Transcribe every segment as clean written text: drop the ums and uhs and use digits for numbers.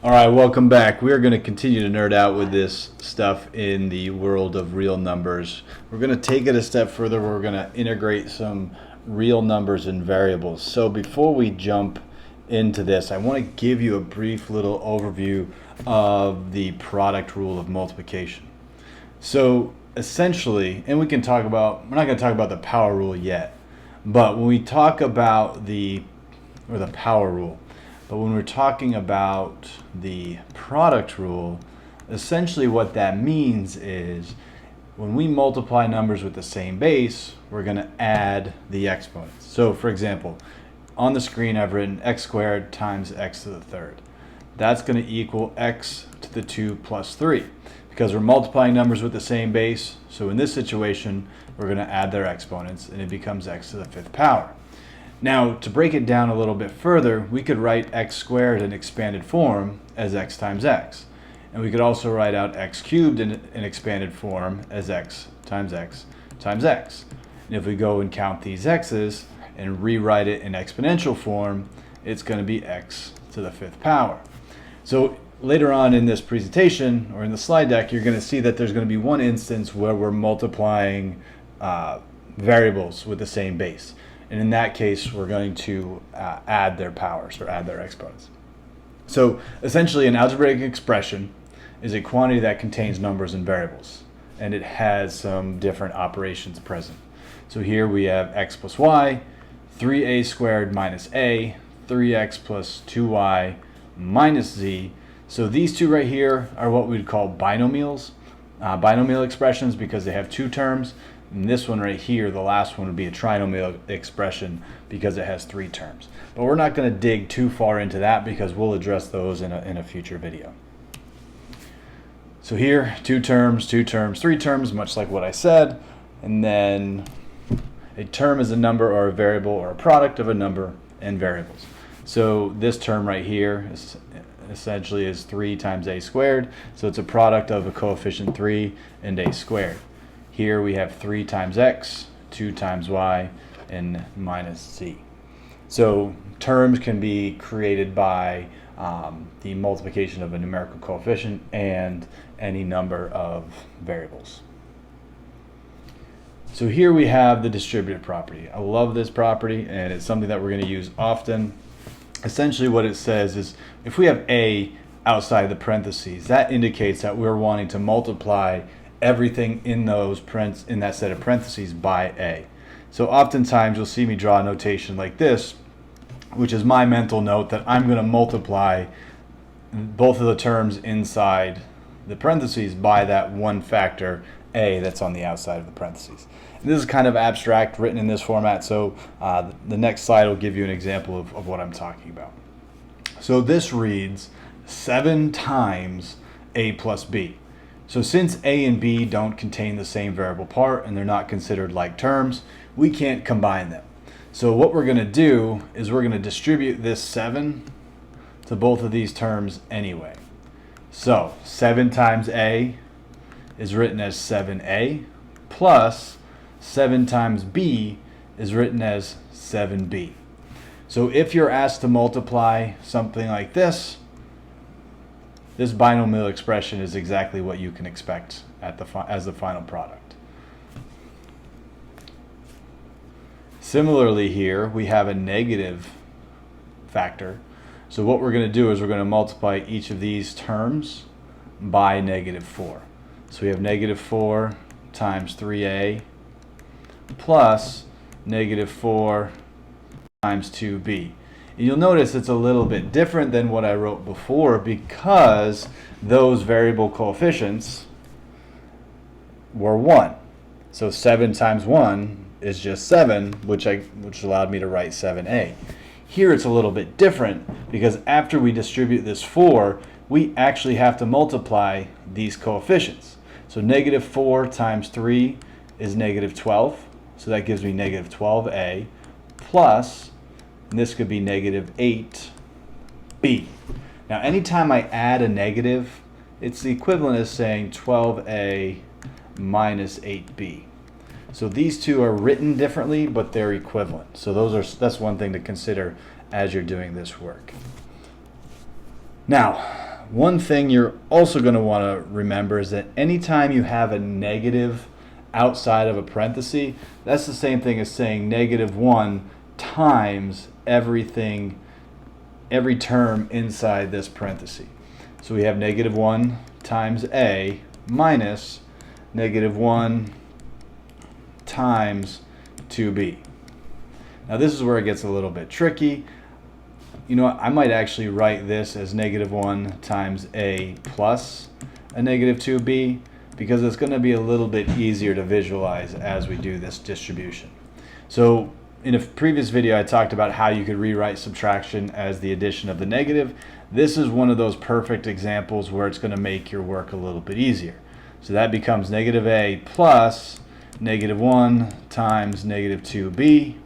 All right, welcome back. We are going to continue to nerd out with this stuff in the world of real numbers. We're going to take it a step further. We're going to integrate some real numbers and variables. So before we jump into this, I want to give you a brief little overview of the product rule of multiplication. So essentially, and we can talk about, we're not going to talk about the power rule yet, but when we talk about the power rule, but when we're talking about the product rule, essentially what that means is when we multiply numbers with the same base, we're going to add the exponents. So for example, on the screen I've written x squared times x to the third. That's going to equal x to the 2 plus 3 because we're multiplying numbers with the same base. So in this situation, we're going to add their exponents and it becomes x to the 5th power. Now, to break it down a little bit further, we could write x squared in expanded form as x times x. And we could also write out x cubed in expanded form as x times x times x. And if we go and count these x's and rewrite it in exponential form, it's going to be x to the 5th power. So later on in this presentation, or in the slide deck, you're going to see that there's going to be one instance where we're multiplying variables with the same base. And in that case, we're going to add their powers or add their exponents. So essentially, an algebraic expression is a quantity that contains numbers and variables, and it has some different operations present. So here we have x plus y, 3a squared minus a, 3x plus 2y minus z. So these two right here are what we'd call binomials, binomial expressions, because they have two terms. And this one right here, the last one, would be a trinomial expression because it has 3 terms. But we're not going to dig too far into that because we'll address those in a future video. So here, 2 terms, 3 terms, much like what I said. And then a term is a number or a variable or a product of a number and variables. So this term right here is essentially is 3 times a squared. So it's a product of a coefficient 3 and a squared. Here we have 3 times x, 2 times y, and minus z. So terms can be created by the multiplication of a numerical coefficient and any number of variables. So here we have the distributive property. I love this property, and it's something that we're going to use often. Essentially what it says is if we have a outside the parentheses, that indicates that we're wanting to multiply everything in that set of parentheses by a. So oftentimes you'll see me draw a notation like this, which is my mental note that I'm going to multiply both of the terms inside the parentheses by that one factor a that's on the outside of the parentheses. And this is kind of abstract, written in this format, so the next slide will give you an example of what I'm talking about. So this reads 7 times a plus b. So since a and b don't contain the same variable part and they're not considered like terms, we can't combine them. So what we're going to do is we're going to distribute this 7 to both of these terms anyway. So 7 times a is written as 7a plus 7 times b is written as 7b. So if you're asked to multiply something like this binomial expression is exactly what you can expect as the final product. Similarly here, we have a negative factor. So what we're going to do is we're going to multiply each of these terms by -4. So we have -4 times 3a plus -4 times 2b. You'll notice it's a little bit different than what I wrote before because those variable coefficients were 1. So 7 times 1 is just 7, which allowed me to write 7a. Here it's a little bit different because after we distribute this 4, we actually have to multiply these coefficients. So -4 times 3 is -12, so that gives me -12a plus, and this could be -8b. Now anytime I add a negative, it's the equivalent of saying 12a minus 8b. So these two are written differently, but they're equivalent. So that's one thing to consider as you're doing this work. Now, one thing you're also going to want to remember is that anytime you have a negative outside of a parenthesis, that's the same thing as saying -1 times everything, every term inside this parenthesis. So we have -1 times A minus -1 times 2B. Now this is where it gets a little bit tricky. You know what, I might actually write this as -1 times A plus a -2B, because it's going to be a little bit easier to visualize as we do this distribution. So in a previous video I talked about how you could rewrite subtraction as the addition of the negative. This is one of those perfect examples where it's going to make your work a little bit easier. So that becomes -A plus -1 times -2B.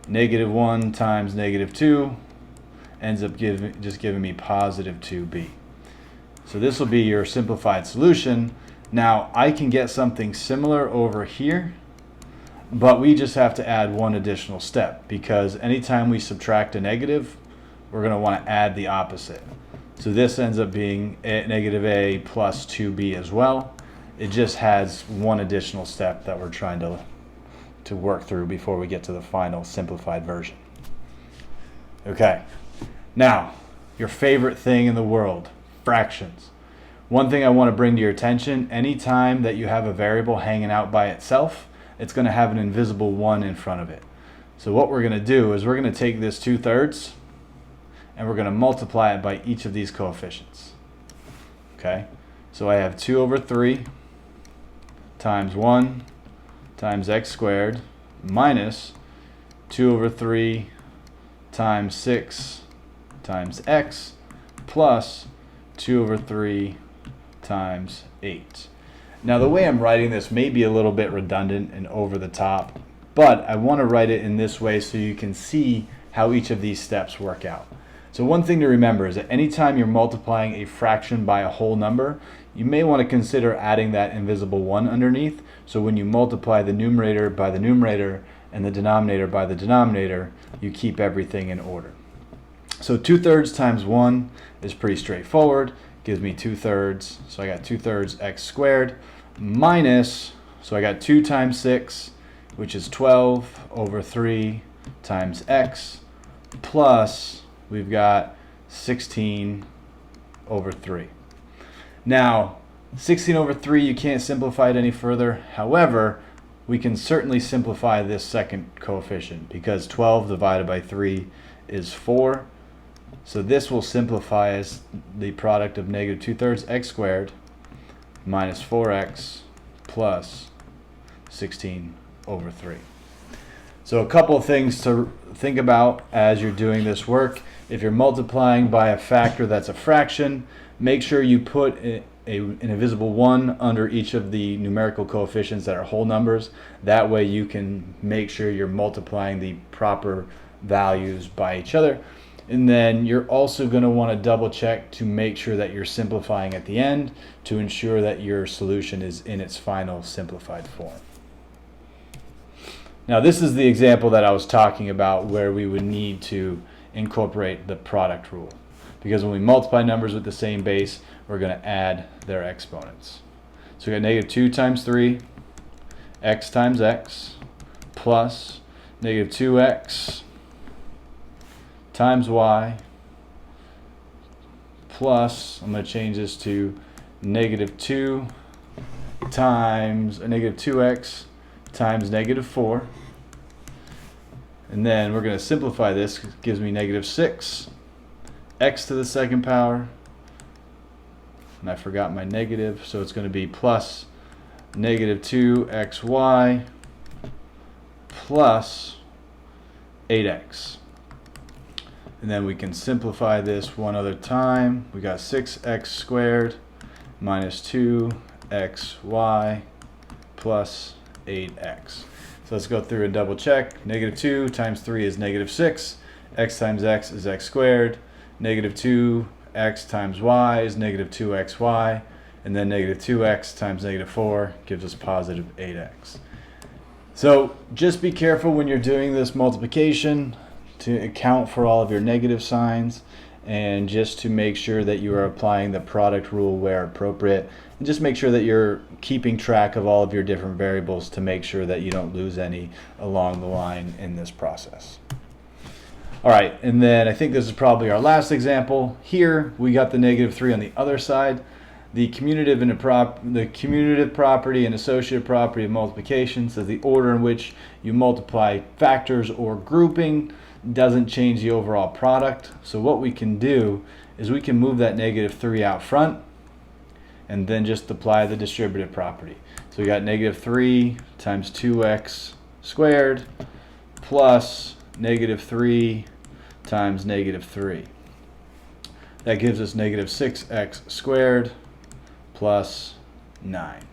-1 times -2 ends up just giving me positive 2B. So this will be your simplified solution. Now I can get something similar over here, but we just have to add one additional step, because anytime we subtract a negative, we're going to want to add the opposite. So this ends up being -A plus 2B as well. It just has one additional step that we're trying to work through before we get to the final simplified version. Okay, now your favorite thing in the world, fractions. One thing I want to bring to your attention, anytime that you have a variable hanging out by itself, it's going to have an invisible 1 in front of it. So what we're going to do is we're going to take this 2/3 and we're going to multiply it by each of these coefficients. Okay, so I have 2/3 times 1 times x squared minus 2/3 times 6 times x plus 2/3 times 8. Now the way I'm writing this may be a little bit redundant and over the top, but I want to write it in this way so you can see how each of these steps work out. So one thing to remember is that anytime you're multiplying a fraction by a whole number, you may want to consider adding that invisible 1 underneath, so when you multiply the numerator by the numerator and the denominator by the denominator, you keep everything in order. So 2/3 times 1 is pretty straightforward, gives me 2/3, so I got 2/3 x squared minus, so I got 2 times 6, which is 12/3 times x, plus we've got 16/3. Now 16/3 you can't simplify it any further. However, we can certainly simplify this second coefficient, because 12 divided by 3 is 4. So this will simplify as the product of -2/3 x squared minus 4x plus 16/3. So a couple of things to think about as you're doing this work. If you're multiplying by a factor that's a fraction, make sure you put an invisible 1 under each of the numerical coefficients that are whole numbers. That way you can make sure you're multiplying the proper values by each other. And then you're also going to want to double check to make sure that you're simplifying at the end to ensure that your solution is in its final simplified form. Now this is the example that I was talking about where we would need to incorporate the product rule, because when we multiply numbers with the same base, we're going to add their exponents. So we got -2 times 3 x times x plus -2x times y plus, I'm going to change this to -2 times -2x times -4, and then we're going to simplify this. It gives me -6 x to the second power, and I forgot my negative, so it's going to be plus -2xy plus 8x. And then we can simplify this one other time. We got 6x squared minus 2xy plus 8x. So let's go through and double check. -2 times 3 is -6. X times x is x squared. -2x times y is -2xy. And then -2x times -4 gives us positive 8x. So just be careful when you're doing this multiplication to account for all of your negative signs, and just to make sure that you are applying the product rule where appropriate, and just make sure that you're keeping track of all of your different variables to make sure that you don't lose any along the line in this process. All right, and then I think this is probably our last example. Here we got the -3 on the other side. The commutative property and associative property of multiplication says the order in which you multiply factors or grouping doesn't change the overall product. So what we can do is we can move that -3 out front and then just apply the distributive property. So we got -3 times 2x squared plus -3 times -3. That gives us -6x squared plus 9.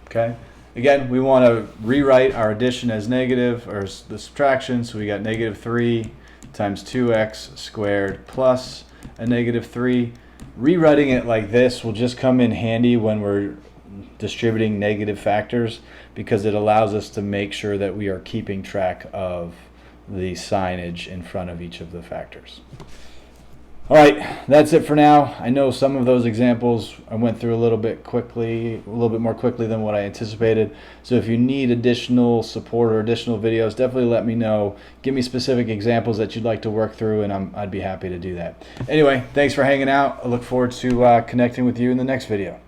Okay. Again, we want to rewrite our addition as negative, or the subtraction, so we got -3 times 2x squared plus a -3. Rewriting it like this will just come in handy when we're distributing negative factors, because it allows us to make sure that we are keeping track of the signage in front of each of the factors. All right, that's it for now. I know some of those examples I went through a little bit more quickly than what I anticipated. So if you need additional support or additional videos, definitely let me know. Give me specific examples that you'd like to work through, and I'd be happy to do that. Anyway, thanks for hanging out. I look forward to connecting with you in the next video.